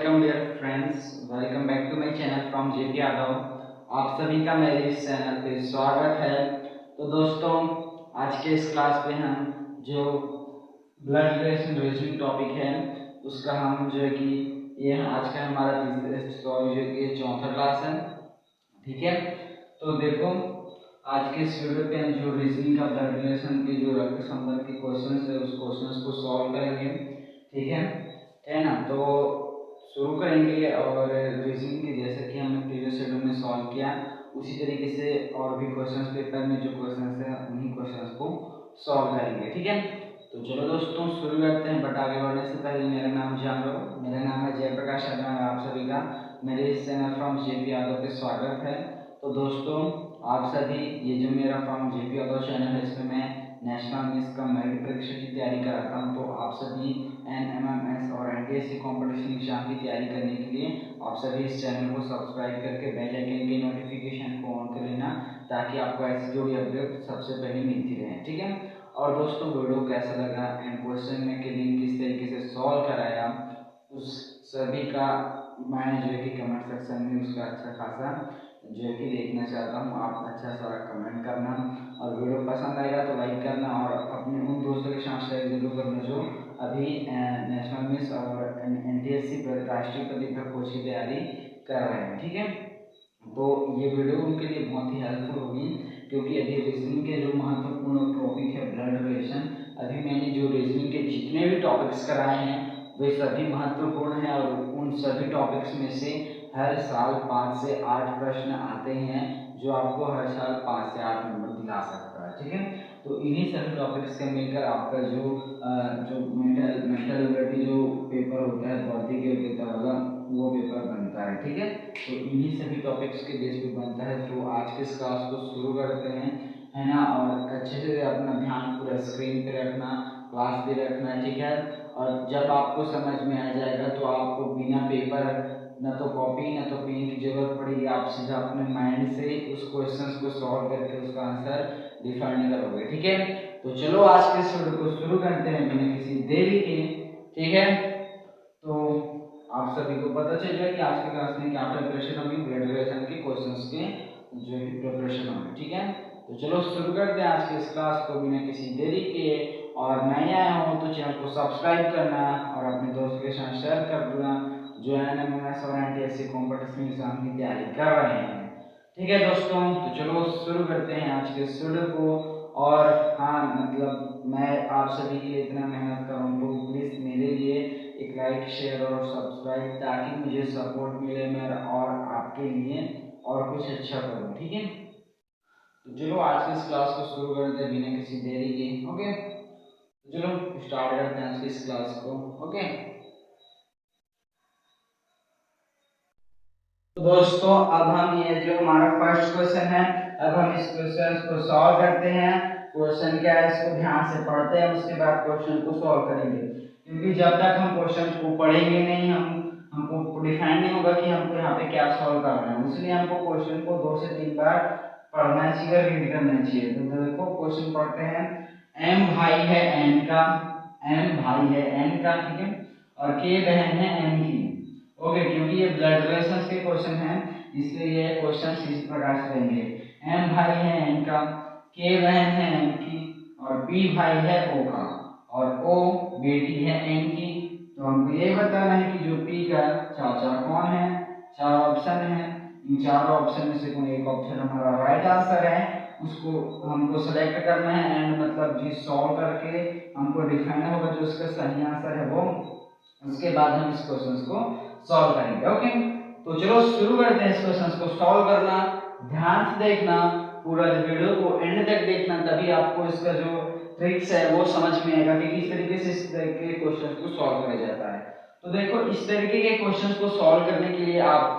Welcome dear friends, welcome back to my channel from JP Yadav. आप सभी का मेरे इस चैनल पे स्वागत है। तो दोस्तों, आज के इस क्लास पे हम जो ब्लड रिलेशन रीजनिंग टॉपिक है उसका हम जो है कि ये आज का हमारा चौथा क्लास है। ठीक है, तो देखो आज के इस वीडियो पे हम जो रीजनिंग का ब्लड रिलेशन के जो रक्त संबंध के क्वेश्चंस है उस क्वेश्चंस को सॉल्व करेंगे। ठीक है ना। तो शुरू करेंगे और रीजनिंग के जैसे कि हमने प्रीवियस शेड्यूल में सॉल्व किया उसी तरीके से और भी क्वेश्चंस पेपर में जो क्वेश्चंस हैं उन्हीं क्वेश्चंस को सॉल्व करेंगे। ठीक है, तो चलो दोस्तों शुरू करते हैं। बट आगे बढ़ने से पहले मेरा नाम जान लो, मेरा नाम है जयप्रकाश शर्मा। आप सभी का मेरे इस चैनल फ्रॉम जेपी यादव पे स्वागत है। तो दोस्तों, आप सभी ये जो मेरा फ्रॉम जेपी यादव चैनल है इसमें मैं नेशनल मिस का मेरिट परीक्षा की तैयारी कराता हूँ। तो आप सभी NMMS और NTSC कॉम्पिटिशन एग्जाम की तैयारी करने के लिए आप सभी इस चैनल को सब्सक्राइब करके बेल आइकन के नोटिफिकेशन को ऑन कर लेना, ताकि आपको ऐसी जो भी अपडेट सबसे पहले मिलती रहे। ठीक है, और दोस्तों वीडियो कैसा लगा एंड क्वेश्चन में के दिन किस तरीके से सॉल्व कराया उस सभी का मैं जो है कि कमेंट सेक्शन में उसका अच्छा खासा जो है कि देखना चाहता हूँ। आप अच्छा सा कमेंट करना और वीडियो पसंद आएगा तो लाइक करना और अपने उन दोस्तों के साथ शेयर जरूर करना जो अभी नेशनल मिस और NTSC राष्ट्रीय परीक्षा कोच की तैयारी कर रहे हैं। ठीक है, तो ये वीडियो उनके लिए बहुत ही हेल्पफुल होगी, क्योंकि अभी रीजनिंग के जो महत्वपूर्ण टॉपिक है ब्लड रिलेशन, अभी मैंने जो रीजनिंग के जितने भी टॉपिक्स कराए हैं वे सभी महत्वपूर्ण हैं और उन सभी टॉपिक्स में से हर साल 5 से 8 प्रश्न आते हैं जो आपको हर साल 5 से 8 नंबर दिला सकता है। ठीक है, तो इन्हीं सभी टॉपिक्स के मिलकर आपका जो मेंटल एबिलिटी जो पेपर होता है भौतिक योग्यता वाला वो पेपर बनता है। ठीक है, तो इन्हीं सभी टॉपिक्स के बेस पे बनता है। तो आज के इस क्लास को शुरू करते हैं, है ना। और अच्छे से अपना ध्यान पूरा स्क्रीन पे रखना, क्लास पे रखना। ठीक है, और जब आपको समझ में आ जाएगा तो आपको बिना पेपर न तो कॉपी न तो पेन की जरूरत पड़ेगी, आप सीधा अपने माइंड से उस क्वेश्चंस को सॉल्व करके उसका आंसर डिफाइन करोगे। ठीक है, तो चलो आज के इस वीडियो को शुरू करते हैं बिना किसी देरी के। ठीक है, तो आप सभी को पता चल जाए कि आज के क्लास में क्या प्रिपरेशन होगी, ब्लड रिलेशन के क्वेश्चंस के जो कि प्रिपरेशन होगी। ठीक है, तो चलो शुरू करते हैं आज के इस क्लास को बिना किसी देरी के। और नए आए हो तो चैनल को सब्सक्राइब करना और अपने दोस्तों के साथ शेयर कर देना जो NMMS और NTSC कॉम्पिटिशन एग्जाम की तैयारी कर रहे हैं। ठीक है दोस्तों, तो चलो शुरू करते हैं आज के इस वीडियो को। और हाँ, मतलब मैं आप सभी के लिए इतना मेहनत कर रहा हूँ तो प्लीज़ मेरे लिए एक लाइक शेयर और सब्सक्राइब, ताकि मुझे सपोर्ट मिले मेरा और आपके लिए और कुछ अच्छा करूँ। ठीक है, तो चलो आज की इस क्लास को शुरू करते हैं बिना किसी देरी के। ओके, तो चलो स्टार्ट करते हैं आज की इस क्लास को। ओके, तो दोस्तों अब हम ये जो हमारा फर्स्ट क्वेश्चन है, अब हम इस क्वेश्चन को सॉल्व करते हैं। क्वेश्चन क्या है इसको ध्यान से पढ़ते हैं, उसके बाद क्वेश्चन को सॉल्व करेंगे। क्योंकि जब तक हम क्वेश्चन को पढ़ेंगे नहीं, हमको डिफाइन नहीं होगा कि हमको यहाँ पे क्या सॉल्व करना है। इसलिए हमको क्वेश्चन को 2 से 3 बार पढ़ना चाहिए, रीड करना चाहिए। तो देखो क्वेश्चन पढ़ते हैं। M भाई है N का, M भाई है N का, ठीक है, और K बहन है N की। ओके, क्योंकि ये ब्लड रिलेशंस के क्वेश्चन हैं इसलिए ये क्वेश्चन इस प्रकार से रहेंगे। M भाई है N का, K बहन है N की, और B भाई है O का, और O बेटी है N की। तो हमको ये बताना है कि जो P का चाचा कौन है। 4 ऑप्शन है, इन चारों ऑप्शन में से कोई एक ऑप्शन हमारा राइट आंसर है, उसको हमको सेलेक्ट करना है एंड मतलब जी सॉल्व करके हमको डिफाइन होगा जो उसका सही आंसर है वो। उसके बाद हम इस क्वेश्चन को सॉल्व करेंगे। ओके, तो चलो शुरू करते हैं इस क्वेश्चन को सॉल्व करना। ध्यान से देखना, पूरा वीडियो को एंड तक देखना, तभी आपको इसका जो ट्रिक्स है वो समझ में आएगा कि किस तरीके से इस तरह के क्वेश्चन को सॉल्व किया जाता है। तो देखो इस तरीके के क्वेश्चन को सॉल्व करने के लिए आप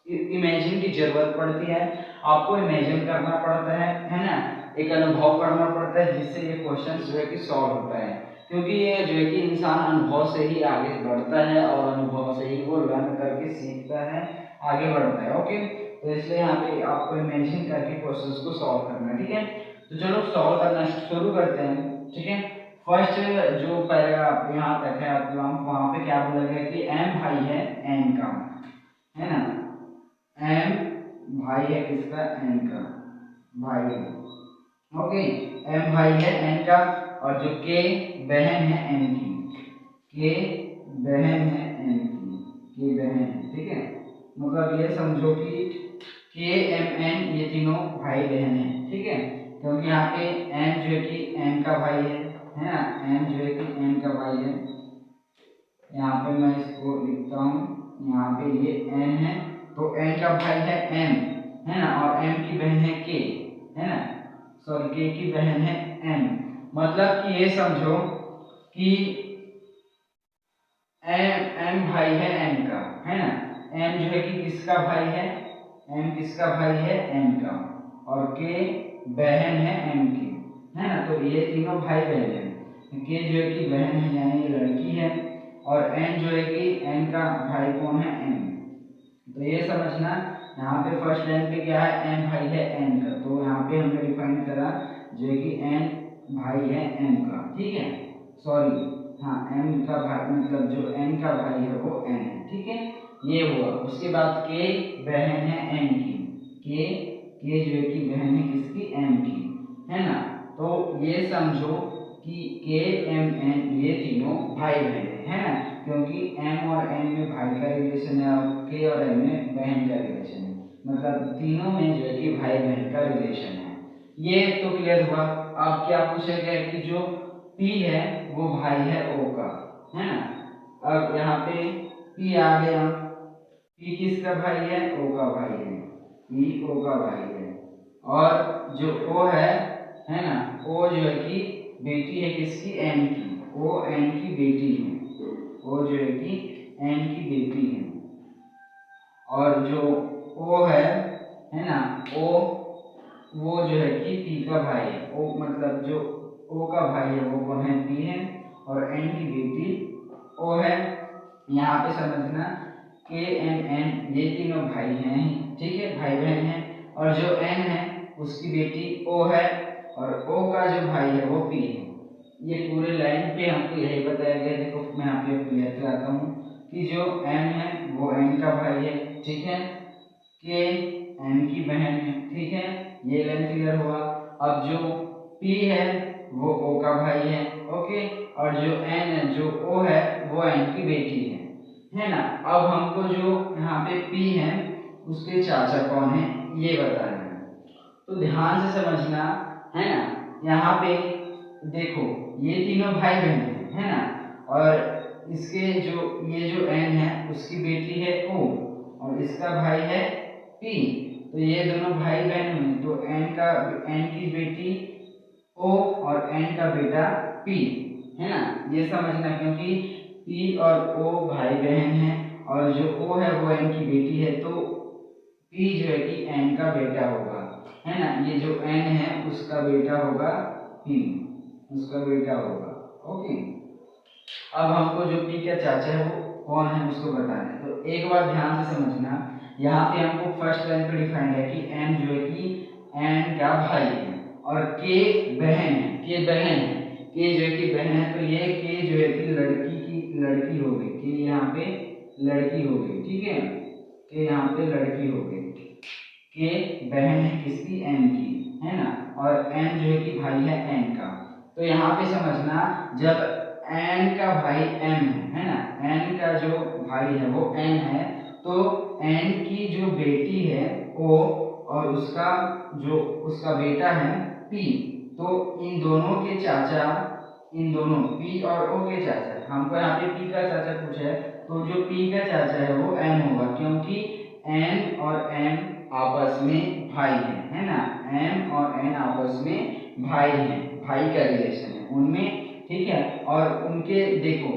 इमेजिन की जरूरत पड़ती है, आपको इमेजिन करना पड़ता है ना, एक अनुभव करना पड़ता है जिससे ये क्वेश्चन जो है कि सॉल्व होता है। क्योंकि ये जो है कि इंसान अनुभव से ही आगे बढ़ता है और अनुभव से ही वो लर्न करके सीखता है, आगे बढ़ता है। ओके, तो इसलिए यहाँ पे आपको इमेजिन करके क्वेश्चंस को सॉल्व करना है। ठीक है, तो चलो सॉल्व करना शुरू करते हैं। ठीक है, फर्स्ट जो पैराग्राफ यहाँ तक है आपको वहां पे क्या बोला गया कि एम भाई है एन का, है ना, एम भाई है किसका, एन का भाई है, ओके, एम भाई है एन का, और जो के बहन है एन की, के बहन है एन की, के बहन है, ठीक है, मतलब ये समझो कि के एम एन ये तीनों भाई बहन है, ठीक है, क्योंकि यहाँ पे एम जो है कि एन का भाई है ना, एम जो है कि एन का भाई है, यहाँ पे मैं इसको लिखता हूँ, यहाँ पे ये एन है, तो एन का भाई है एम, है ना, और एम की बहन है के, है ना, सॉरी के की बहन है एम, मतलब कि ये समझो कि एम भाई है एम का, है ना, एम जो है कि किसका भाई है, एम किसका भाई है एम का, और के बहन है एम की, है ना, तो ये तीनों भाई बहन है, के जो है कि बहन है यानी ये लड़की है, और एन जो है कि एन का भाई कौन है एम, तो ये समझना यहाँ पे फर्स्ट लाइन पे क्या है, एम भाई है एन का, तो यहाँ पे हमने डिफाइन करा जो कि एन भाई है एम का, ठीक है, सॉरी हाँ एम का भाई मतलब जो एन का भाई है वो एन है, ठीक है, ये हुआ। उसके बाद के बहन है एम की, के जो है कि बहन है किसकी, एम की, है ना, तो ये समझो कि के एम एन ये तीनों भाई बहन है ना, क्योंकि एम और एन में भाई का रिलेशन है और के और एम में बहन का रिलेशन है, मतलब तीनों में जो है कि भाई बहन का रिलेशन है। ये तो क्लियर हुआ। अब क्या पूछा गया कि जो पी है वो भाई है ओ का, है ना, अब यहाँ पे पी आ गया, पी किसका भाई है, ओ का भाई है, पी ओ का भाई है, और जो ओ है ना, ओ जो है कि बेटी है किसकी, एन की, ओ एन की बेटी है, ओ जो है कि एन की बेटी है, और जो ओ है ना, ओ वो जो है कि पी का भाई है, ओ मतलब जो ओ का भाई है वो कौन है, पी है, और एन की बेटी ओ है। यहाँ पे समझना के एम एन ये तीनों भाई हैं, ठीक है, भाई बहन हैं, और जो एन है उसकी बेटी ओ है, और ओ का जो भाई है वो पी है। ये पूरे लाइन पे हमको यही बताया गया, देखो मैं यहाँ पे क्लियर कराता हूँ कि जो एम है वो एन का भाई है, ठीक है, के एम की बहन है, ठीक है, ये लाइन क्लियर हुआ। अब जो पी है वो ओ का भाई है, ओके, और जो एन है जो ओ है वो एन की बेटी है ना। अब हमको जो यहाँ पे पी है उसके चाचा कौन है ये बताना है, तो ध्यान से समझना, है ना, यहाँ पे देखो ये तीनों भाई बहन है ना, और इसके जो ये जो एन है उसकी बेटी है ओ, और इसका भाई है पी, तो ये दोनों भाई बहन हुए, तो एन की बेटी ओ और एन का बेटा पी, है ना, ये समझना, क्योंकि पी और ओ भाई बहन है, और जो ओ है वो एन की बेटी है, तो पी जो है कि एन का बेटा होगा, है ना, ये जो एन है उसका बेटा होगा पी, उसका बेटा होगा, ओके। अब हमको जो पी का चाचा है वो कौन है उसको बताना है, तो एक बार ध्यान से समझना, यहाँ पे हमको फर्स्ट लाइन पे डिफाइंड है कि एम जो है कि एन का भाई है, और के बहन है, के बहन है, के जो है कि बहन है, तो ये के जो है कि लड़की हो गई, के यहाँ पे लड़की हो गई, ठीक है, के यहाँ पे लड़की हो गई, के बहन है किसकी, एन की, है ना, और एन जो है कि भाई है एन का, तो यहाँ पे समझना जब एन का भाई एम है ना, एन का जो भाई है वो एन है, तो एन की जो बेटी है ओ, और उसका बेटा है पी, तो इन दोनों के चाचा, इन दोनों पी और ओ के चाचा, हमको यहाँ पे पी का चाचा पूछा है, तो जो पी का चाचा है वो एम होगा, क्योंकि एन और एम आपस में भाई है ना, एम और एन आपस में भाई हैं, भाई का रिलेशन है उनमें, ठीक है, और उनके देखो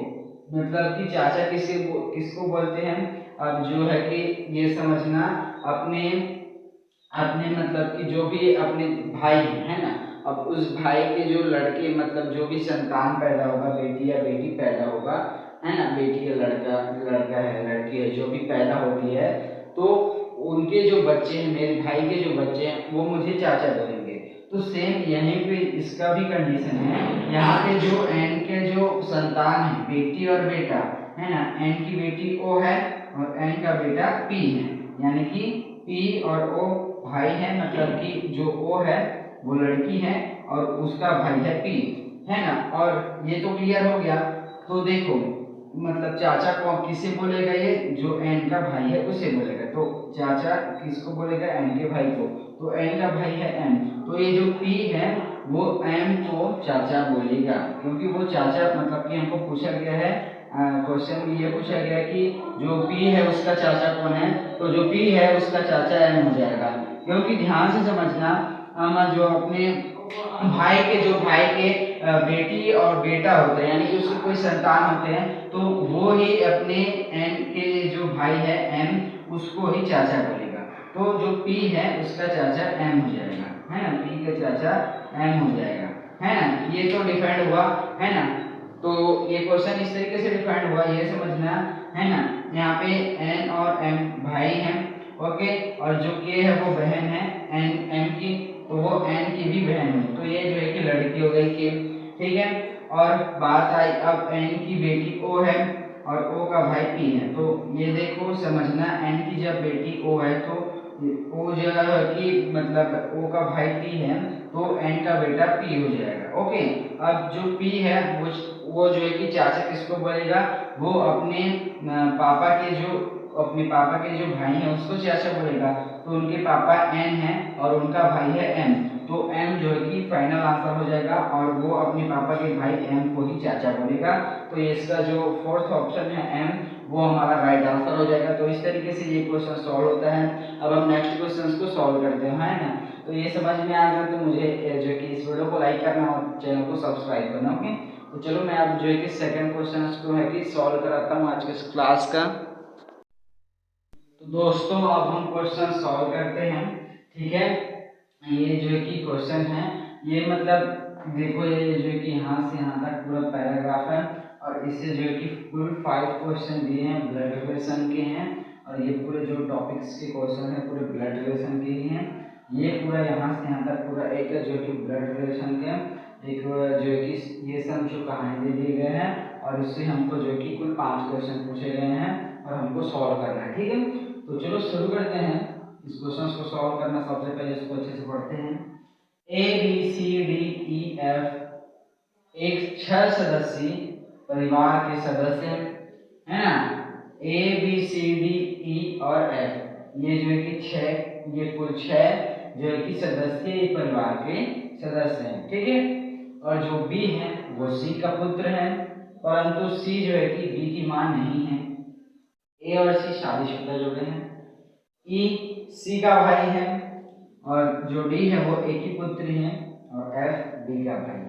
मतलब कि चाचा किसको बोलते हैं, अब जो है कि ये समझना, अपने अपने मतलब कि जो भी अपने भाई है ना, अब उस भाई के जो लड़के मतलब जो भी संतान पैदा होगा, बेटी या बेटी पैदा होगा, है ना, बेटी या लड़का है लड़की है जो भी पैदा होती है, तो उनके जो बच्चे हैं, मेरे भाई के जो बच्चे हैं वो मुझे चाचा बोलेंगे, तो सेम यहीं पे इसका भी कंडीशन है। यहाँ पे जो एन के जो संतान है, बेटी और बेटा है ना, एन की बेटी ओ है और एन का बेटा पी है, यानी कि पी और ओ भाई है, मतलब कि जो ओ है वो लड़की है और उसका भाई है पी, है ना। और ये तो क्लियर हो गया। तो देखो मतलब चाचा को किसे बोलेगा, ये जो एन का भाई है उसे बोलेगा। तो चाचा किसको बोलेगा, एन के भाई को। तो एन का भाई है एम, तो ये जो पी है वो एम को चाचा बोलेगा, क्योंकि वो चाचा मतलब कि हमको पूछा गया है, क्वेश्चन में ये पूछा गया कि जो पी है उसका चाचा कौन है, तो जो पी है उसका चाचा एम हो जाएगा। क्योंकि ध्यान से समझना, जो अपने भाई के बेटी और बेटा होते हैं, यानी कि उसके कोई संतान होते हैं, तो वो ही अपने एन के जो भाई है एम उसको ही चाचा बोलेगा। तो जो पी है उसका चाचा एम हो जाएगा, है ना, पी का चाचा एम हो जाएगा, है ना। ये तो डिफाइंड हुआ, है ना। तो ये क्वेश्चन इस तरीके से डिफाइंड हुआ, ये समझना, है ना। यहाँ पे एन और एम भाई हैं, ओके, और जो के है वो बहन है एन एम की, तो वो एन की भी बहन है, तो ये जो है कि लड़की हो गई के, ठीक है। और बात आई अब एन की बेटी ओ है और ओ का भाई पी है। तो ये देखो समझना, एन की जब बेटी ओ है तो ओ जो है कि मतलब ओ का भाई पी है, तो एन का बेटा पी हो जाएगा, ओके। अब जो पी है वो जो है कि चाचा किसको बोलेगा, वो अपने पापा के जो भाई हैं उसको चाचा बोलेगा। तो उनके पापा एन है और उनका भाई है एम, तो एम जो है कि फाइनल आंसर हो जाएगा और वो अपने पापा के भाई एम को ही चाचा बोलेगा। तो इसका जो फोर्थ ऑप्शन है एम, वो हमारा राइट आंसर हो जाएगा। तो इस तरीके से ये क्वेश्चन सॉल्व होता है। अब हम नेक्स्ट क्वेश्चन को सॉल्व करते हैं, है ना। तो ये समझ में आ गया तो मुझे जो कि इस वीडियो को लाइक करना और चैनल को सब्सक्राइब करना, ओके। तो चलो मैं अब जो है कि सेकंड क्वेश्चन को है कि सॉल्व कराता हूँ आज के क्लास का। तो दोस्तों अब हम क्वेश्चन सॉल्व करते हैं, ठीक है। ये जो है कि क्वेश्चन है, ये मतलब देखो ये जो है कि यहाँ से यहाँ तक पूरा पैराग्राफ है और इससे जो है कि कुल 5 क्वेश्चन दिए हैं, ब्लड रिलेशन के हैं। और ये पूरे जो टॉपिक्स के क्वेश्चन है पूरे ब्लड रिलेशन के ही हैं। ये पूरा यहाँ से यहाँ तक पूरा एक जो है कि ब्लड रिलेशन के, एक जो है कि ये सब जो कहानी दे दिए गए हैं और इससे हमको जो कि कुल 5 क्वेश्चन पूछे गए हैं और हमको सॉल्व करना है, ठीक है। तो चलो शुरू करते हैं इस क्वेश्चन को सॉल्व करना। सबसे पहले इसको अच्छे से पढ़ते हैं। A B C D E F एक 6 सदस्यीय परिवार के सदस्य है ना। ए बी सी डी ई और एफ ये जो है कि 6, ये कुल 6 जो है कि सदस्यीय परिवार के सदस्य हैं, ठीक है। और जो बी है वो सी का पुत्र है, परंतु सी जो है कि बी की मां नहीं है। ए और सी शादीशुदा जोड़े हैं। ई सी का भाई है और जो डी है वो ए की पुत्री है और एफ बी का भाई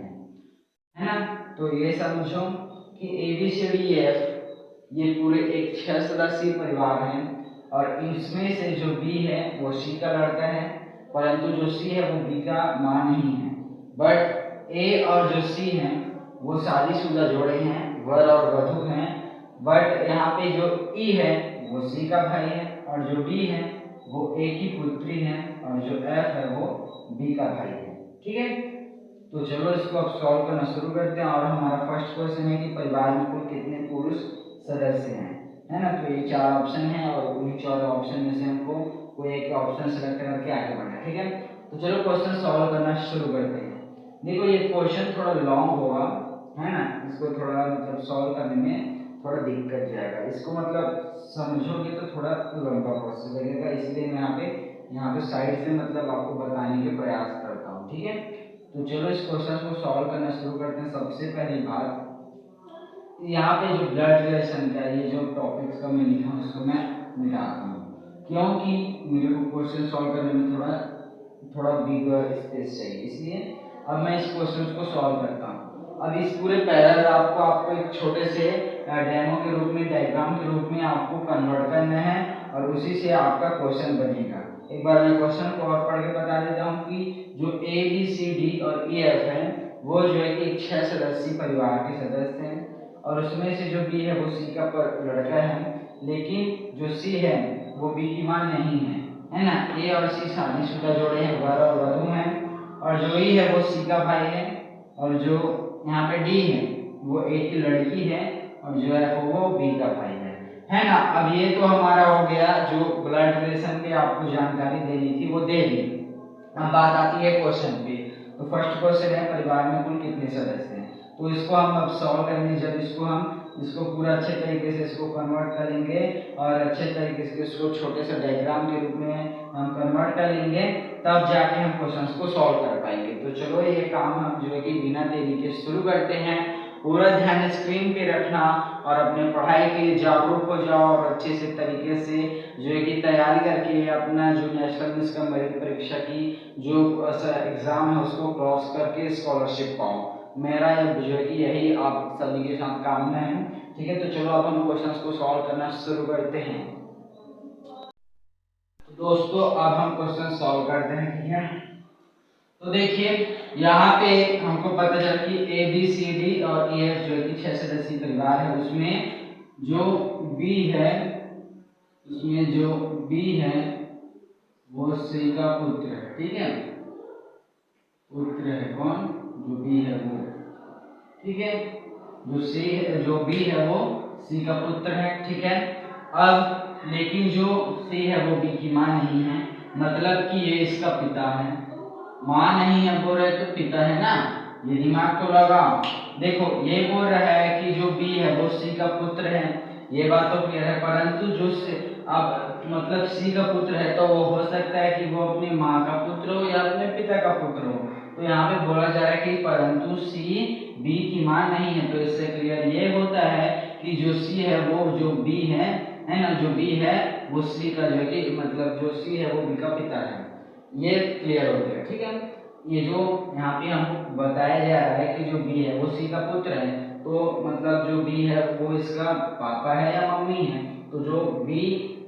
है ना। तो ये समझो कि A B C D F ये पूरे एक 6 सदस्यीय परिवार है और इसमें से जो बी है वो सी का लड़का है, परंतु जो सी है वो बी का मां नहीं है। बट ए और जो सी है वो शादीशुदा जोड़े हैं, वर और वधू हैं। बट यहाँ पे जो ई है वो सी का भाई है और जो डी है वो ए की पुत्री है और जो एफ है वो बी का भाई है, ठीक है। तो चलो इसको अब सॉल्व करना शुरू करते हैं। और हमारा फर्स्ट क्वेश्चन है कि परिवार में कुल कितने पुरुष सदस्य हैं, है ना। तो ये 4 ऑप्शन है और उन्हीं 4 ऑप्शन में से हमको कोई एक ऑप्शन सेलेक्ट करके आगे बढ़ना है, ठीक है। तो चलो क्वेश्चन सॉल्व करना शुरू करते हैं। देखो ये क्वेश्चन थोड़ा लॉन्ग होगा, है ना, इसको थोड़ा मतलब सॉल्व करने में थोड़ा दिक्कत जाएगा। इसको मतलब समझोगे तो थोड़ा लंबा प्रोसेस लगेगा, इसलिए मैं यहाँ पे साइड से मतलब आपको बताने के प्रयास करता हूँ, ठीक है। तो चलो इस क्वेश्चन को सॉल्व करना शुरू करते हैं। सबसे पहली बात, यहाँ पे जो ब्लड रिलेशन का ये जो टॉपिक्स का मैं लिखा हूँ उसको मैं मिटाता हूँ, क्योंकि मेरे को क्वेश्चन सॉल्व करने में थोड़ा बिग स्पेस चाहिए, इसलिए अब मैं इस क्वेश्चन को सॉल्व करता हूँ। अब इस पूरे पैराग्राफ को आपको एक छोटे से डेमो के रूप में, डायग्राम के रूप में आपको कन्वर्ट करना है और उसी से आपका क्वेश्चन बनेगा। एक बार मैं क्वेश्चन को और पढ़ के बता देता हूँ कि जो ए बी सी डी और ई एफ है वो जो है कि 6 सदस्यीय परिवार के सदस्य हैं और उसमें से जो बी है वो सी का लड़का है, लेकिन जो सी है वो बी की मां नहीं है, है ना। ए और सी शादीशुदा जोड़े हैं, वर और वधू हैं और जो ई है वो सी का भाई है, और जो यहाँ पे डी है वो ए की लड़की है, और जो एफ वो बी का भाई है ना। अब ये तो हमारा हो गया, जो ब्लड रिलेशन पे आपको जानकारी देनी थी वो दे दी। अब बात आती है क्वेश्चन पे। तो फर्स्ट क्वेश्चन है परिवार में कुल कितने सदस्य हैं, तो इसको हम अब सॉल्व करेंगे। जब इसको पूरा अच्छे तरीके से इसको कन्वर्ट करेंगे और अच्छे तरीके से इसको छोटे से डायग्राम के रूप में हम कन्वर्ट कर लेंगे, तब जाके हम क्वेश्चंस को सॉल्व कर पाएंगे। तो चलो ये काम हम जो है कि बिना देरी के शुरू करते हैं। पूरा ध्यान स्क्रीन पे रखना और अपने पढ़ाई के लिए जागरूक हो जाओ और अच्छे से तरीके से जो है कि तैयारी करके अपना जो नेशनल मिशन मेरिट परीक्षा की जो एग्जाम है उसको क्रॉस करके स्कॉलरशिप पाओ। मेरा जो है कि यही आप सभी के साथ कामना है। ठीक है, तो चलो अब हम क्वेश्चंस को सॉल्व करना शुरू करते हैं। दोस्तों अब हम क्वेश्चन सॉल्व करते हैं। ठीक है, तो देखिए यहाँ पे हमको पता चला कि ए बी सी डी और ई एफ जो कि 6 सदस्यीय परिवार है, उसमें जो बी है वो सी का पुत्र है। ठीक है, पुत्र है कौन, जो बी है वो। ठीक है, जो बी है वो सी का पुत्र है। ठीक है, अब लेकिन जो सी है वो बी की मां नहीं है, मतलब कि ये इसका पिता है। मां नहीं है बोल रहे तो पिता है ना, ये दिमाग तो लगाओ। देखो ये बोल रहा है कि जो बी है वो सी का पुत्र है, ये बात तो क्लियर है। परंतु जो अब मतलब सी का पुत्र है तो वो हो सकता है कि वो अपनी माँ का पुत्र हो या अपने पिता का पुत्र हो। तो यहाँ पे बोला जा रहा है कि परंतु सी बी की माँ नहीं है। तो इससे क्लियर ये होता है कि जो सी है वो जो बी है ना, जो बी है वो सी का जो है कि मतलब जो सी है वो बी का पिता है। ये क्लियर हो गया। ठीक है, ये जो यहाँ पे हमको बताया जा रहा है कि जो बी है वो सी का पुत्र है, तो मतलब जो बी है वो इसका पापा है या मम्मी है। तो जो बी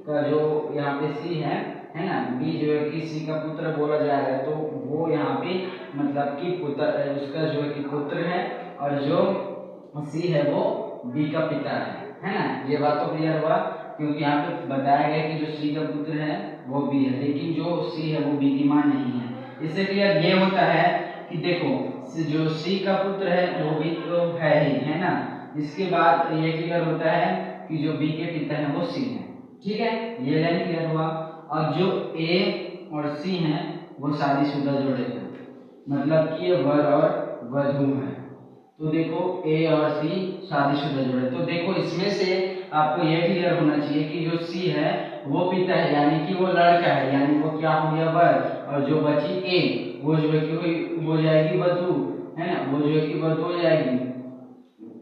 का जो यहाँ पे सी है ना, बी जो है कि सी का पुत्र बोला जा रहा है, तो वो यहाँ पे मतलब कि पुत्र उसका जो है कि पुत्र है, और जो सी है वो बी का पिता है ना। ये बात तो क्लियर हुआ, क्योंकि यहाँ पे बताया गया कि जो सी का पुत्र है वो बी है, लेकिन जो सी है वो बी की मां नहीं है। इससे क्लियर ये होता है कि देखो जो सी का पुत्र है वो बी तो है ही, है ना। इसके बाद ये क्लियर होता है कि जो बी के पिता है वो सी है। ठीक है, ये लाइन क्लियर हुआ। अब जो ए और सी हैं वो शादीशुदा जोड़े हैं, मतलब कि ये वर और वधू है। तो देखो ए और सी शादीशुदा जोड़े, तो देखो इसमें से आपको ये क्लियर होना चाहिए कि जो सी है वो पिता है, यानी कि वो लड़का है, यानी वो क्या हो गया वर, और जो बची ए वो जो है कि वो जाएगी वधू, है ना। वो जो है कि वधू हो जाएगी,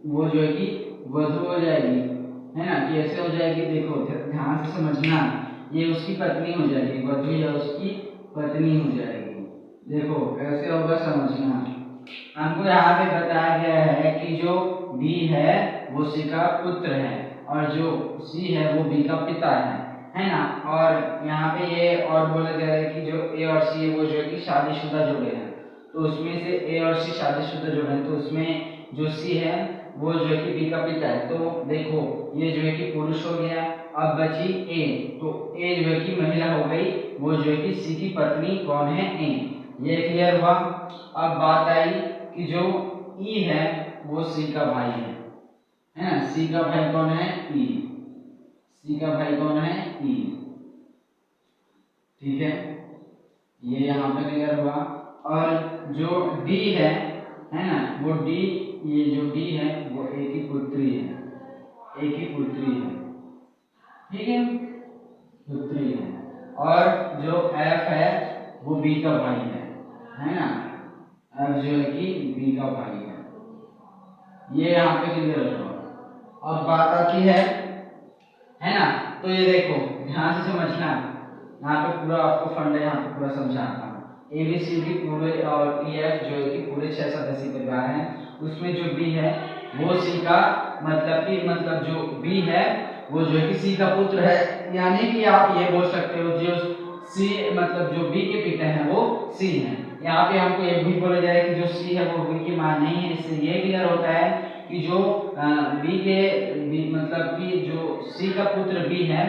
वो जो है कि वधू हो जाएगी, है ना। कैसे हो जाएगी देखो ध्यान से समझना, ये उसकी पत्नी हो जाएगी, वधू या उसकी पत्नी हो जाएगी। देखो कैसे होगा समझना। हमको यहाँ पे बताया गया है कि जो बी है वो सी का पुत्र है, और जो सी है वो बी का पिता है ना। और यहाँ पे ये और बोला जा रहा है कि जो ए और सी है वो जो है कि शादीशुदा जोड़े हैं। तो उसमें से ए और सी शादीशुदा जोड़े हैं, तो उसमें जो सी है वो जो है कि बी का पिता है। तो देखो ये जो है कि पुरुष हो गया, अब बची ए, तो ए जो है कि महिला हो गई, वो जो है कि सी की पत्नी कौन है, ए। ये क्लियर हुआ। अब बात आई कि जो ई है वो सी का भाई है ना। सी का भाई कौन है, ई। सी का भाई कौन है, ई। ठीक है, ये यहाँ पे क्लियर हुआ। और जो डी है ना, वो डी, ये जो डी है वो ए की पुत्री है, ए की पुत्री है। ठीक है, पुत्री है। और जो एफ है वो बी का भाई है ना। एफ जो है कि बी का भाई है। ये यहाँ पे क्लियर हुआ। अब बात आती है ना। तो ये देखो ध्यान से समझना, यहाँ पे पूरा आपको फंड है, यहाँ पे पूरा समझाता हूँ। ए बी सी डी पूरे और ई एफ जो है कि पूरे 6 सदस्यीय परिवार हैं, उसमें जो बी है वो सी का मतलब जो बी है वो जो है कि सी का पुत्र है, यानी कि आप ये बोल सकते हो जो सी मतलब जो बी के पिता हैं वो सी है। यहाँ पे हमको ये भी बोला जाए कि जो सी है वो बी की मां नहीं है। इससे ये क्लियर होता है कि जो बी मतलब कि जो सी का पुत्र बी है,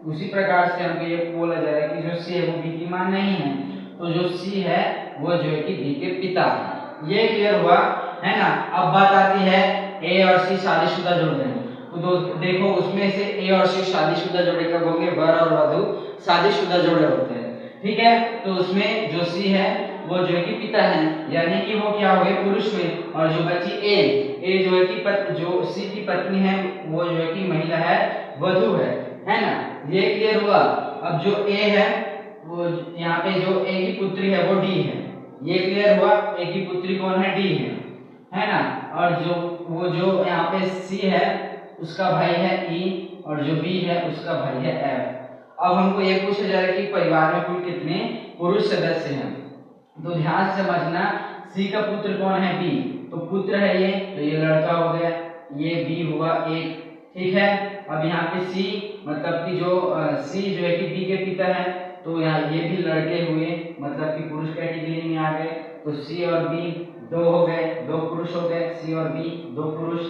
उसी प्रकार से हमको ये बोला जा रहा है कि जो सी है वो बी की मां नहीं है। तो जो सी है वो जो है कि बी के पिता हैं। ये क्लियर हुआ है ना। अब बात आती है ए और सी शादीशुदा जोड़े हैं। तो देखो उसमें से ए और सी शादीशुदा जोड़े कब होंगे, वर और वधु शादीशुदा जोड़े होते हैं, ठीक है। तो उसमें जो सी है वो जो है कि पिता है, यानी कि वो क्या हो गए पुरुष में। और जो बची ए जो है कि जो सी की पत्नी है वो जो है कि महिला है, वधु है ना। ये क्लियर हुआ। अब जो ए है वो यहाँ पे जो ए की पुत्री है वो डी है। ये क्लियर हुआ। ए की पुत्री कौन है, डी है ना। और जो वो जो यहाँ पे सी है उसका भाई है ई, और जो बी है उसका भाई है एफ। अब हमको ये पूछा जा रहा है कि परिवार में कुल कितने पुरुष सदस्य हैं। तो ध्यान से समझना, सी का पुत्र कौन है, बी। तो पुत्र है ये, तो ये लड़का हो गया, ये बी हुआ एक, ठीक है। अब यहाँ पे सी मतलब कि जो सी जो है कि बी के पिता है, तो यहाँ ये भी लड़के हुए, मतलब कि पुरुष कैटेगरी में आ गए। तो सी और बी दो हो गए, दो पुरुष हो गए, सी और बी दो पुरुष,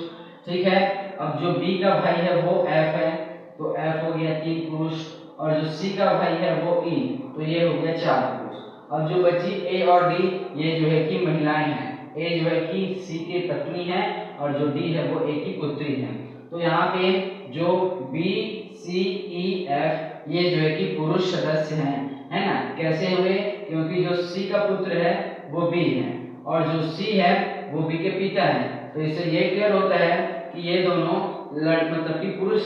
ठीक है। अब जो बी का भाई है वो एफ है, तो एफ हो गया तीन पुरुष, और जो सी का भाई है वो ई, तो ये हो गया चार पुरुष। अब जो बची ए और डी, ये जो है कि महिलाएं हैं। ए जो है कि सी की पत्नी है, और जो डी है वो ए की पुत्री है। तो यहाँ पे जो बी सी ई एफ ये जो है कि पुरुष सदस्य हैं, है ना। कैसे हुए, क्योंकि जो सी का पुत्र है वो बी है, और जो सी है वो बी के पिता है। तो इससे ये क्लियर होता है कि ये दोनों मतलब कि पुरुष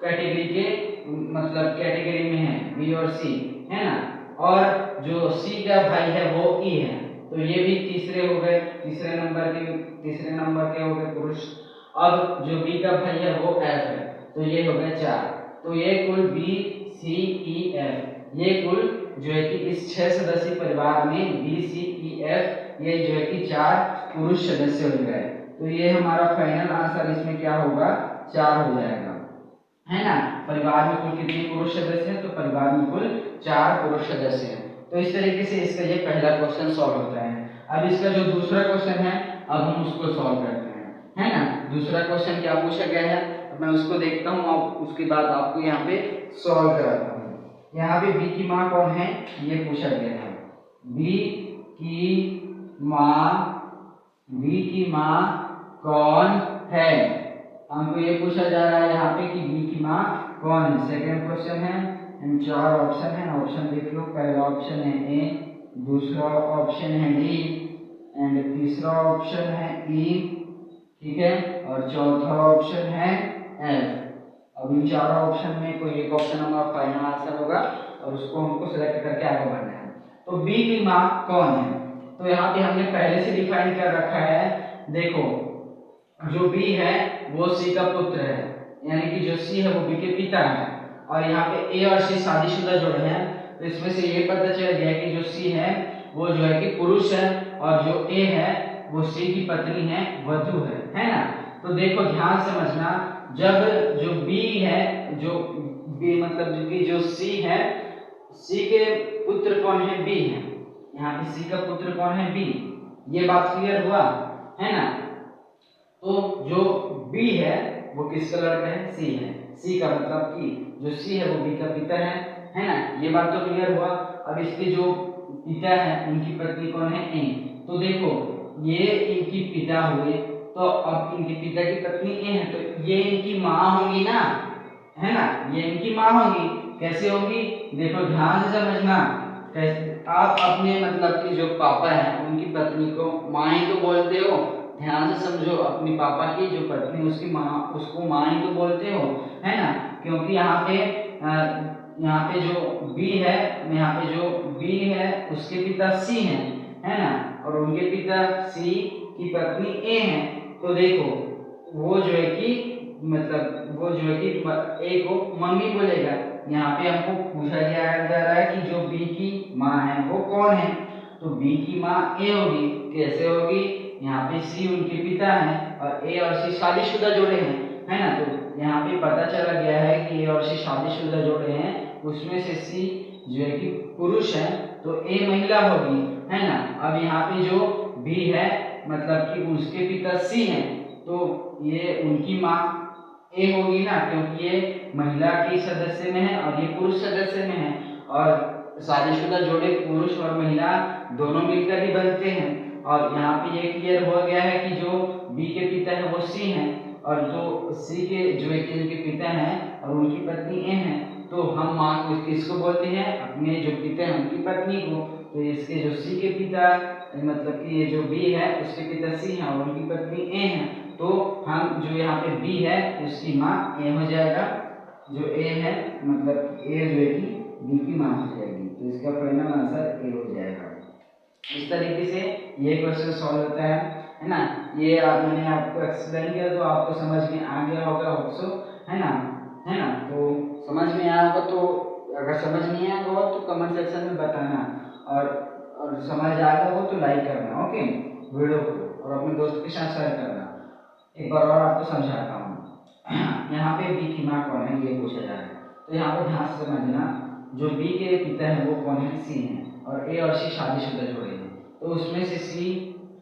कैटेगरी के मतलब कैटेगरी में है, बी और सी, है ना। और जो सी का भाई है वो ई है, तो ये भी तीसरे हो गए, तीसरे नंबर के हो गए पुरुष। अब जो बी का भाई है वो एफ है, तो ये हो गए चार। तो ये कुल बी सी ई एफ, ये कुल जो है कि इस 6 सदस्यीय परिवार में बी सी ई एफ ये जो है कि 4 पुरुष सदस्य हो गए। तो ये हमारा फाइनल आंसर इसमें क्या होगा, 4 हो जाएगा, है ना। परिवार में कुल कितने पुरुष सदस्य हैं, तो परिवार में कुल 4 पुरुष सदस्य हैं। तो इस तरीके से इसका ये पहला क्वेश्चन सॉल्व होता है। अब इसका जो दूसरा क्वेश्चन है अब हम उसको सॉल्व करते हैं, है ना। दूसरा क्वेश्चन क्या पूछा गया है, मैं उसको देखता हूँ और उसके बाद आपको यहाँ पे सॉल्व कराता हूँ। यहाँ पे बी की माँ कौन है ये पूछा गया है। बी की माँ कौन है, हमको ये पूछा जा रहा है यहाँ पे कि बी की माँ कौन है। सेकंड क्वेश्चन है, इन 4 ऑप्शन है, ऑप्शन देख लो। पहला ऑप्शन है ए, दूसरा ऑप्शन है डी, एंड तीसरा ऑप्शन है ई, ठीक है, और चौथा ऑप्शन है एफ। अब इन 4 ऑप्शन में कोई एक ऑप्शन हमारा फाइनल आंसर होगा और उसको हमको सिलेक्ट करके आगे बढ़ना है। तो बी की माँ कौन है, तो यहाँ पे हमने पहले से डिफाइन कर रखा है। देखो जो बी है वो सी का पुत्र है, यानी कि जो सी है वो बी के पिता है, और यहाँ पे ए और सी शादीशुदा जोड़े हैं। तो इसमें से ये पता चल गया कि जो सी है वो जो है कि पुरुष है, और जो ए है वो सी की पत्नी है, वधु है ना। तो देखो ध्यान समझना, जब जो बी है, जो बी मतलब कि जो सी है, सी के पुत्र कौन है, बी है। यहाँ पे सी का पुत्र कौन है, बी। ये बात क्लियर हुआ, है ना। तो जो बी है वो किसका लड़का है, सी है। सी का मतलब कि जो सी है वो बी का पिता है ना। ये बात तो क्लियर हुआ। अब इसके जो पिता है उनकी पत्नी कौन है, ए। तो देखो ये इनकी पिता हुए, तो अब इनके पिता की पत्नी ए है, तो ये इनकी माँ होंगी ना, है ना। ये इनकी माँ होगी। कैसे होगी, देखो ध्यान से समझना। आप अपने मतलब कि जो पापा है उनकी पत्नी को माँ ही तो बोलते हो। ध्यान से समझो, अपनी पापा की जो पत्नी उसकी माँ, उसको माँ ही तो बोलते हो, है ना। क्योंकि यहाँ पे जो बी है, यहाँ पे जो बी है उसके पिता सी हैं, है ना, और उनके पिता सी की पत्नी ए हैं। तो देखो वो जो है कि मतलब वो जो है कि ए को मम्मी बोलेगा। यहाँ पे हमको पूछा जा रहा है कि जो बी की माँ है वो कौन है, तो बी की माँ ए होगी। कैसे होगी, यहाँ पे सी उनके पिता हैं और ए और सी शादीशुदा जोड़े हैं, है ना। तो यहाँ पे पता चला गया है कि ए और सी शादीशुदा जोड़े हैं, उसमें से सी जो है कि पुरुष है, तो ए महिला होगी, है ना। अब यहाँ पे जो बी है मतलब कि उसके पिता सी हैं, तो ये उनकी माँ ए होगी ना, क्योंकि ये महिला की सदस्य में है और ये पुरुष सदस्य में है। और शादीशुदा जोड़े पुरुष और महिला दोनों मिलकर ही बनते हैं। और यहाँ पे ये क्लियर हो गया है कि जो बी के पिता है वो सी हैं और जो सी के जो एक इनके पिता हैं और उनकी पत्नी ए हैं, तो हम माँ को किसको बोलते हैं, अपने जो पिता हैं उनकी पत्नी को। तो इसके जो सी के पिता मतलब कि ये जो बी है उसके पिता सी हैं और उनकी पत्नी ए हैं, तो हम जो यहाँ पे बी है उसकी माँ ए हो जाएगा, जो ए है मतलब ए जो है कि बी की माँ हो जाएगी। तो इसका फाइनल आंसर ए हो जाएगा। इस तरीके से ये क्वेश्चन सॉल्व होता है ना। ये मैंने आपको एक्सप्लेन किया तो आपको समझ में आ गया होगा होप्सो, है ना, है ना। तो समझ में आया होगा, तो अगर समझ नहीं आया होगा तो कमेंट सेक्शन में बताना, और समझ आ गया हो तो लाइक करना, ओके, वीडियो को, और अपने दोस्त के साथ शेयर करना। एक बार और आपको समझाता हूँ। यहाँ पे बी की माँ कौन है ये पूछा जा रहा है, तो यहाँ पर ध्यान से समझना, जो बी के पिता है वो कौन है, सी है, और ए और सी शादीशुदा जोड़े हैं। तो उसमें से सी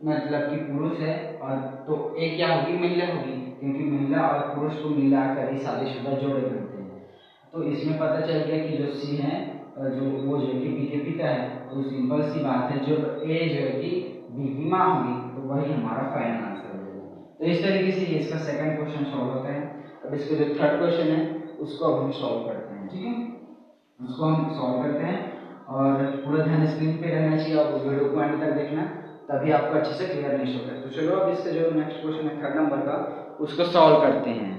मतलब कि पुरुष है, और तो ए क्या होगी, महिला होगी, क्योंकि महिला और पुरुष को मिलाकर ही शादीशुदा जोड़े बनते हैं। तो इसमें पता चल गया कि जो सी है जो वो जो कि बी के पिता है, तो सिंपल सी बात है, जो ए जो है कि बी की माँ होगी, तो वही हमारा फाइनल आंसर होगा। तो इस तरीके से ये इसका सेकंड क्वेश्चन सॉल्व होता है। अब इसका जो थर्ड क्वेश्चन है उसको अब हम सॉल्व करते हैं, ठीक है, उसको हम सॉल्व करते हैं, और पूरा ध्यान स्क्रीन पे रहना चाहिए, और वीडियो को एंड तक देखना, तभी आपको अच्छे से क्लियर नहीं होगा। तो चलो अब इसका जो नेक्स्ट क्वेश्चन है थर्ड नंबर का, उसको सॉल्व करते हैं,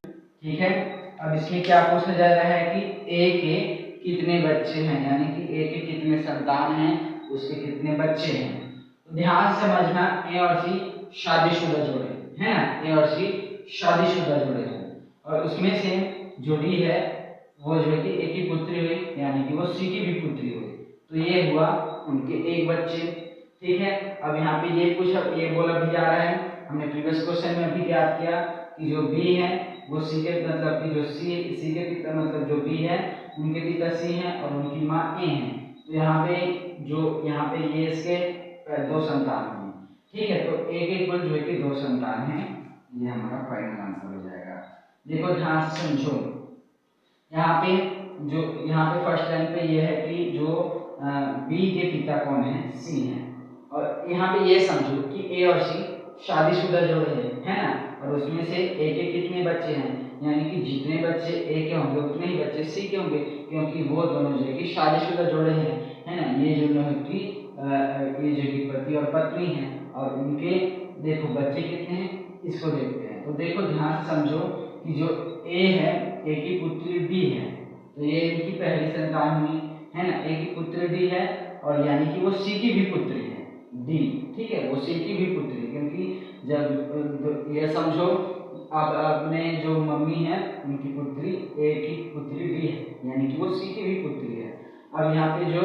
ठीक है। अब इसमें क्या पूछा जा रहा है कि ए के कितने बच्चे हैं, यानी कि ए के कितने संतान हैं, उसके कितने बच्चे हैं। तो ध्यान से समझना, ए और सी शादीशुदा जोड़े हैं ना, ए और सी शादीशुदा जोड़े हैं, और उसमें से जो डी है वो जो है कि एक ही पुत्री हुई, यानी कि वो सी की भी पुत्री हुई, तो ये हुआ उनके एक बच्चे, ठीक है। अब यहाँ पे ये पूछा, ये बोला भी जा रहा है, हमने प्रीवियस क्वेश्चन में भी याद किया कि जो बी है वो सी के मतलब कि जो सी के पिता मतलब जो बी है उनके पिता सी हैं और उनकी माँ ए हैं। तो यहाँ पे यहाँ पे ये इसके दो संतान हैं, ठीक है। तो ए के कुल जो है कि दो संतान हैं, ये हमारा फाइनल आंसर हो जाएगा। देखो ध्यान से समझो, यहाँ पे जो यहाँ पे फर्स्ट लाइन पे ये है कि जो बी के पिता कौन है, सी है, और यहाँ पे ये समझो कि ए और सी शादीशुदा जोड़े हैं, है ना, और उसमें से ए के कितने बच्चे हैं, यानी कि जितने बच्चे ए के होंगे उतने ही बच्चे सी के होंगे, क्योंकि वो दोनों जो है कि शादीशुदा जोड़े हैं, है ना। ये जो है कि ये जो कि पति और पत्नी हैं, और उनके देखो बच्चे कितने हैं, इसको देखते हैं। तो देखो ध्यान से समझो कि जो ए है, ए की पुत्री डी है, तो ये इनकी पहली संतान हुई, है ना, ए की पुत्री डी है, और यानी कि वो सी की भी पुत्री है, डी, ठीक है, वो सी की भी पुत्री, क्योंकि जब ये समझो अब अपने जो मम्मी है उनकी पुत्री ए की पुत्री डी है, यानी कि वो सी की भी पुत्री है। अब यहाँ पे जो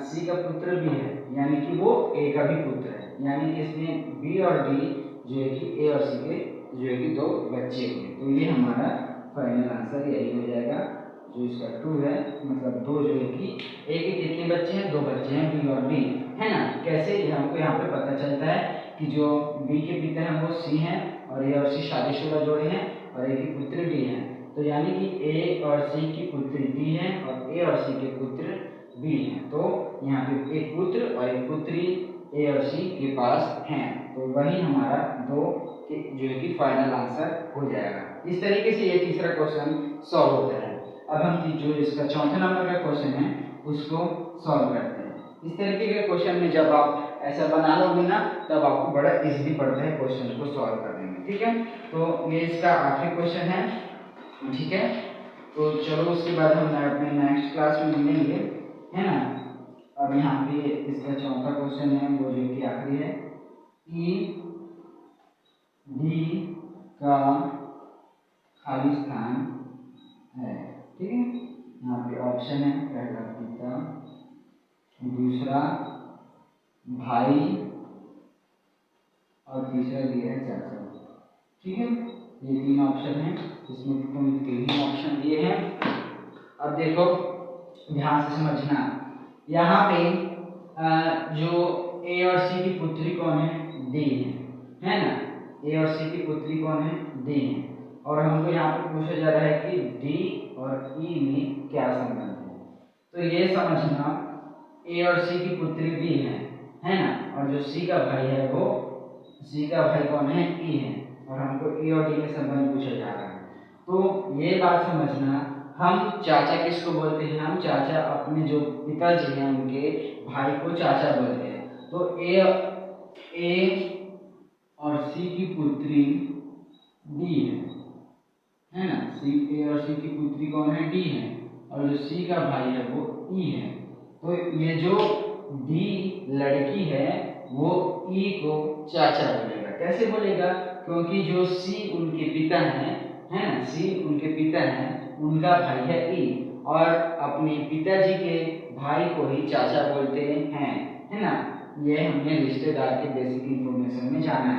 सी का पुत्र भी है, यानी कि वो ए का भी पुत्र है, यानी कि इसमें बी और डी जो है कि ए और सी के जो है कि दो बच्चे हुए, तो ये हमारा फाइनल आंसर यही हो जाएगा, जो इसका 2 है, मतलब दो जो है कि ए के कितने बच्चे हैं, दो बच्चे हैं, बी और डी, है ना। कैसे हमको यहाँ पे पता चलता है कि जो बी के पिता हैं वो सी हैं, और ए और सी शादीशुदा जोड़े हैं, और ए की पुत्री डी है, तो यानी कि ए और सी की पुत्री डी है, और ए और सी के पुत्र बी हैं, तो यहाँ पे एक पुत्र और एक पुत्री ए और सी के पास हैं, तो वही हमारा दो जो है कि फाइनल आंसर हो जाएगा। इस तरीके से ये तीसरा क्वेश्चन सॉल्व होता है। अब हम जो इसका चौथे नंबर का क्वेश्चन है उसको सॉल्व करते हैं। इस तरीके के क्वेश्चन में जब आप ऐसा बना लोगे ना, तब आपको बड़ा इजीली पड़ता है क्वेश्चन को सॉल्व करने में, ठीक है। तो ये इसका आखिरी क्वेश्चन है, ठीक है। तो चलो उसके बाद हम अपने नेक्स्ट क्लास में मिलेंगे, है ना। अब यहाँ पे इसका चौथा क्वेश्चन है वो जो कि आखिरी है कि डी का खाली स्थान है, ठीक है। यहाँ पे ऑप्शन है, पहला पिता, दूसरा भाई, और तीसरा दिया है चाचा, ठीक है। ये तीन ऑप्शन है, इसमें कुल तीन ऑप्शन दिए हैं। अब देखो ध्यान से समझना, यहाँ पे जो ए और सी की पुत्री कौन है, डी है ना, ए और सी की पुत्री कौन है, डी है, और हमको यहाँ पे पूछा जा रहा है कि डी और ई में क्या संबंध है। तो ये समझना ए और सी की पुत्री बी है ना, और जो सी का भाई है वो, सी का भाई कौन है, ई है, और हमको ए और डी में संबंध पूछा जा रहा है। तो ये बात समझना, हम चाचा किसको बोलते हैं, हम चाचा अपने जो पिताजी हैं उनके भाई को चाचा बोलते हैं। तो ए और सी की पुत्री डी है ना, सी, ए और सी की पुत्री कौन है, डी है, और जो सी का भाई है वो ई है। तो ये जो डी लड़की है वो ई को चाचा बोलेगा। कैसे बोलेगा, क्योंकि जो सी उनके पिता हैं, है ना, सी उनके पिता हैं, उनका भाई है ई, और अपने पिताजी के भाई को ही चाचा बोलते हैं, है ना। ये हमने रिश्तेदार के बेसिक इंफॉर्मेशन में जाना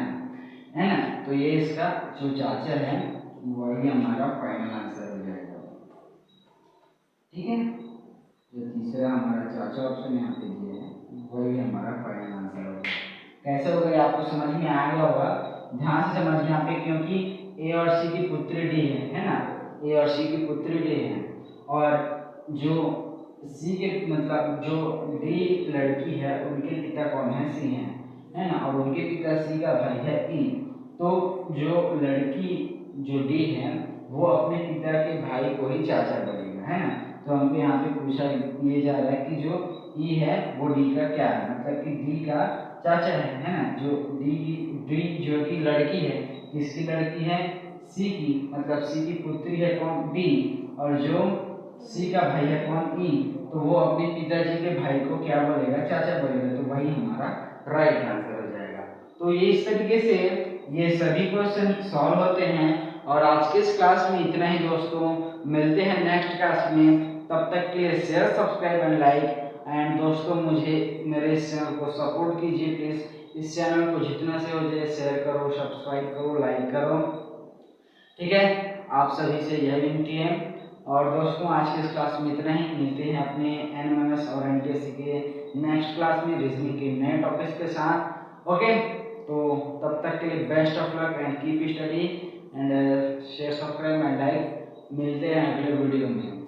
है ना। तो ये इसका जो चाचा है वही हमारा फाइनल आंसर हो जाएगा, ठीक है। जो तीसरा हमारा चाचा ऑप्शन यहाँ पे दिया है वही हमारा फाइनल आंसर होगा। कैसे हो गया, आपको समझ में आ गया होगा, ध्यान से समझना यहाँ पे, क्योंकि ए और सी की पुत्री डी है ना, ए और सी की पुत्री डी है, और जो सी के मतलब जो डी लड़की है उनके पिता कौन है, सी है ना, और उनके पिता सी का भाई है ई। तो जो लड़की जो डी है वो अपने पिता के भाई को ही चाचा बोलेगा, है ना। तो हमको यहाँ पे पूछा ये जा रहा है कि जो ई है वो डी का क्या है, मतलब कि डी का चाचा है ना। जो डी जो कि लड़की है, किसकी लड़की है, सी की, मतलब सी की पुत्री है कौन, डी, और जो सी का भाई है कौन, ई, तो वो अपने पिताजी के भाई को क्या बोलेगा, चाचा बोलेगा। तो वही हमारा राइट आंसर हो जाएगा। तो ये इस तरीके से ये सभी क्वेश्चन सॉल्व होते हैं। और आज के इस क्लास में इतना ही दोस्तों, मिलते हैं नेक्स्ट क्लास में, तब तक के लिए share, subscribe and like. And दोस्तों मुझे मेरे इस चैनल को सपोर्ट कीजिए प्लीज़, इस चैनल को जितना से हो जाए शेयर करो, सब्सक्राइब करो, लाइक करो, ठीक है। आप सभी से यह विनती है। और दोस्तों आज के इस क्लास में इतना ही, मिलते हैं अपने एनएमएमएस और एनटीएससी के नेक्स्ट क्लास में रीजनिंग के नए टॉपिक्स के साथ। ओके, तो तब तक के लिए best of luck and keep study and share, subscribe and like. मिलते हैं अगले वीडियो में।